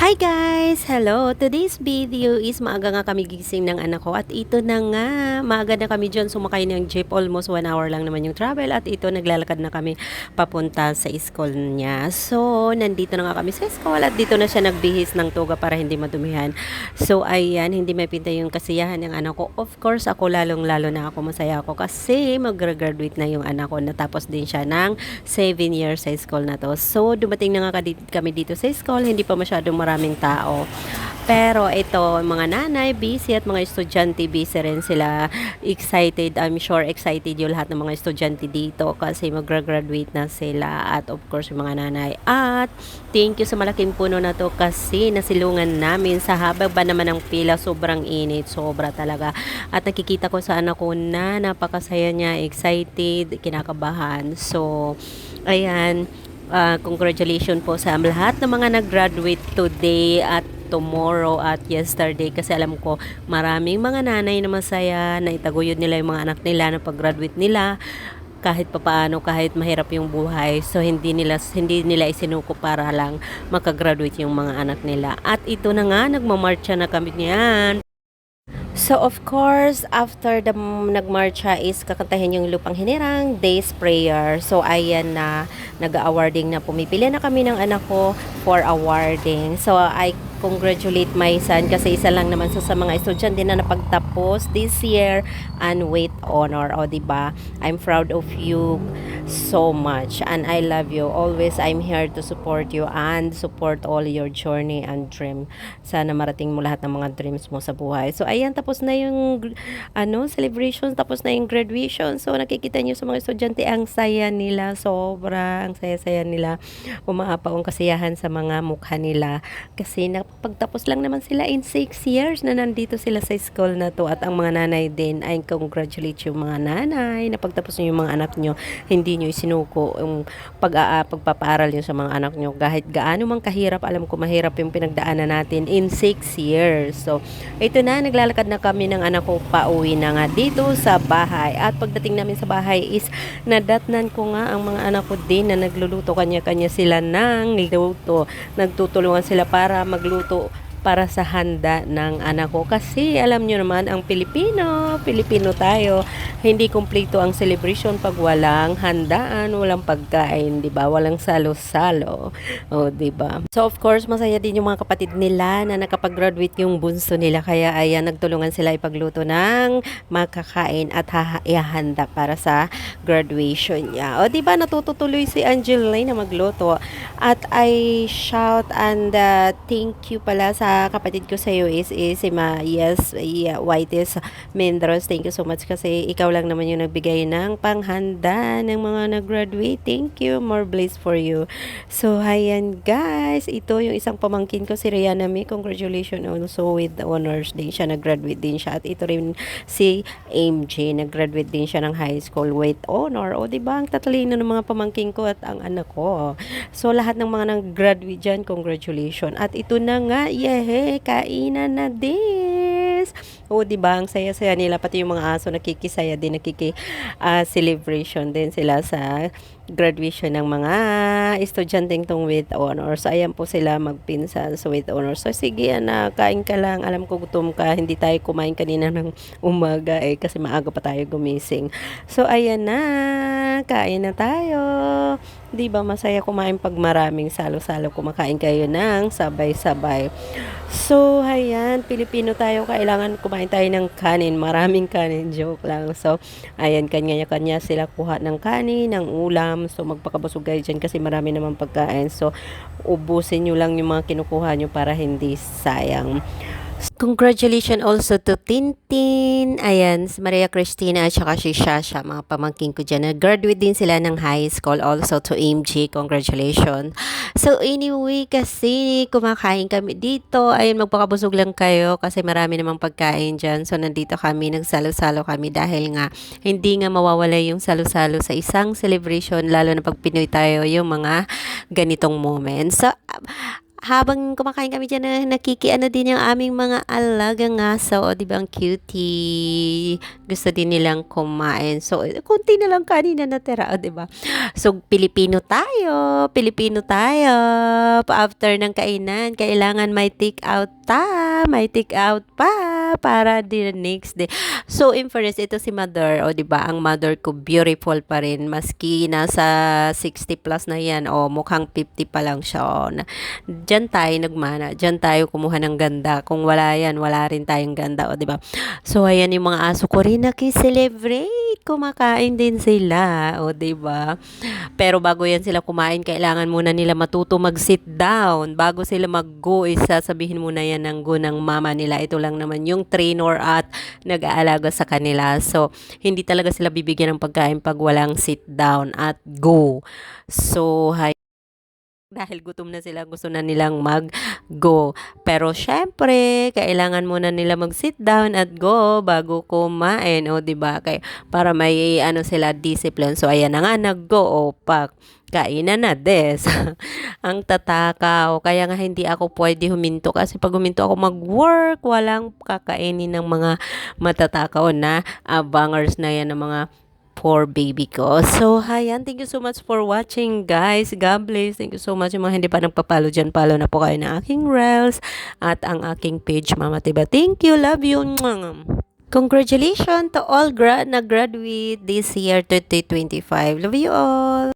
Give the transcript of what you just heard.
Hi guys! Hello! Today's video is maaga nga kami gising ng anak ko at ito na nga, maaga na kami dyan sumakay ng jeep, almost 1 hour lang naman yung travel at ito naglalakad na kami papunta sa school niya. So, nandito na nga kami sa school at dito na siya nagbihis ng tuga para hindi madumihan. So, ayan, hindi mapinta yung kasiyahan ng anak ko. Of course, ako lalong-lalo na ako masaya ako kasi mag-graduate na yung anak ko. Natapos din siya ng 7 years sa school na to. So, dumating na nga kami dito sa school, hindi pa masyadong maraming tao. Pero ito, mga nanay, busy at mga estudyante, busy rin sila. Excited, I'm sure excited yung lahat ng mga estudyante dito kasi mag-graduate na sila. At of course, yung mga nanay. At thank you sa malaking puno na to kasi nasilungan namin sa haba ba naman ng pila. Sobrang init, sobra talaga. At nakikita ko sa anak ko na napakasaya niya, excited, kinakabahan. So, ayan. Congratulations po sa lahat ng mga nag-graduate today at tomorrow at yesterday kasi alam ko maraming mga nanay na masaya na itaguyod nila yung mga anak nila na pag-graduate nila kahit papaano, kahit mahirap yung buhay. So hindi nila isinuko para lang makagraduate yung mga anak nila. At ito na nga, nagmamarcha na kami niyan. So of course, after the nagmarcha is kakantahin yung Lupang Hinirang, Day's Prayer. So ayan na, nag-awarding na, pumipili na kami ng anak ko for awarding. So I congratulate my son kasi isa lang naman sa mga estudyante na napagtapos this year and with honor. O diba? I'm proud of you so much and I love you. Always I'm here to support you and support all your journey and dream. Sana marating mo lahat ng mga dreams mo sa buhay. So ayan, tapos na yung celebration, tapos na yung graduation. So nakikita niyo sa mga estudyante ang saya nila, sobra ang saya-saya nila. Umaapaw ang kasiyahan sa mga mukha nila kasi pagtapos lang naman sila in 6 years na nandito sila sa school na to. At ang mga nanay din, ay congratulate yung mga nanay na pagtapos nyo yung mga anak nyo, hindi nyo isinuko yung pagpapaaral nyo sa mga anak nyo. Kahit gaano mang kahirap, alam ko mahirap yung pinagdaanan natin in 6 years. So, ito na, naglalakad na kami ng anak ko, pauwi na nga dito sa bahay. At pagdating namin sa bahay is nadatnan ko nga ang mga anak ko din na nagluluto, kanya-kanya sila ng luto. Nagtutulungan sila para magluto para sa handa ng anak ko. Kasi alam nyo naman, ang Pilipino tayo, hindi kumpleto ang celebration pag walang handaan, walang pagkain, 'di ba? Walang salo-salo. Oh, 'di ba? So of course, masaya din yung mga kapatid nila na nakapag-graduate yung bunso nila, kaya ayan, nagtulungan sila ipagluto ng makakain at ihahanda para sa graduation niya. O 'di ba, natututuloy si Angeline na magluto. At I shout and thank you pala sa kapatid ko sa US is si Whites Mendros. Thank you so much kasi ikaw lang naman yung nagbigay ng panghanda ng mga nag-graduate. Thank you. More bliss for you. So, ayan guys. Ito yung isang pamangkin ko, si Rihanna May. Congratulations also with the honors din siya. Nag-graduate din siya. At ito rin si MJ. Nag-graduate din siya ng high school with honor. O, diba? Ang tatalino ng mga pamangkin ko at ang anak ko. So, lahat ng mga nag-graduate dyan, congratulations. At ito na nga, kainan na des. O, diba? Ang saya-saya nila. Pati yung mga aso nakikisaya din, celebration din sila sa graduation ng mga estudyanteng tong with honors. So, ayan po sila magpinsan sa with honors. So, sige anak, kain ka lang. Alam ko gutom ka. Hindi tayo kumain kanina ng umaga kasi maaga pa tayo gumising. So, ayan na. Kain na tayo. Di ba masaya kumain pag maraming salo-salo, kumakain kayo ng sabay-sabay. So, ayan, Pilipino tayo, kailangan kumain tayo ng kanin, maraming kanin, joke lang. So, ayan, kanya-kanya sila kuha ng kanin, ng ulam. So, magpakabusog kayo dyan kasi marami naman pagkain. So, ubusin nyo lang yung mga kinukuha nyo para hindi sayang. Congratulations also to Tintin, ayan, si Maria Cristina at saka si Shasha, mga pamangking ko dyan. Nag-graduate din sila ng high school. Also to MG, congratulations. So anyway, kasi kumakain kami dito, ayun, magpakabusog lang kayo kasi marami namang pagkain dyan. So nandito kami, nagsalo-salo kami dahil nga hindi nga mawawala yung salo-salo sa isang celebration, lalo na pag Pinoy tayo, yung mga ganitong moments. So, habang kumakain kami diyan na nakikiano din yung aming mga alagang aso, o 'di ba ang cutie. Gusto din nilang kumain. So, konti na lang kanin na natira, o 'di ba? So, Pilipino tayo, Pilipino tayo. After ng kainan, kailangan may take out pa para the next day. So, in fairness, ito si mother, o 'di ba? Ang mother ko beautiful pa rin maski nasa 60 plus na 'yan, o mukhang 50 pa lang siya. O, diyan tayo nagmana, diyan tayo kumuha ng ganda. Kung wala yan, wala rin tayong ganda, o 'di ba? So ayan yung mga aso ko rin naki-celebrate, kumakain din sila, o 'di ba? Pero bago yan sila kumain, kailangan muna nila matuto mag-sit down. Bago sila mag-go, sasabihin muna yan ng go ng mama nila. Ito lang naman yung trainer at nag-aalaga sa kanila. So, hindi talaga sila bibigyan ng pagkain pag walang sit down at go. So, dahil gutom na sila, gusto na nilang mag-go. Pero syempre, kailangan muna nila mag-sit down at go bago kumain, o 'di ba? Kaya para may ano sila discipline. So ayan na nga, nag-go, o pak kainan na des. Ang tatakaw. Kaya nga hindi ako pwede huminto kasi pag huminto ako mag-work, walang kakainin ng mga matatakaw na abangers na yan ng mga poor baby ko. So, hayan. Thank you so much for watching, guys. God bless. Thank you so much. Yung mga hindi pa nagpa-follow dyan, follow na po kayo ng aking reels at ang aking page, Mama Tiba. Thank you. Love you. Congratulations to all na graduate this year 2025. Love you all.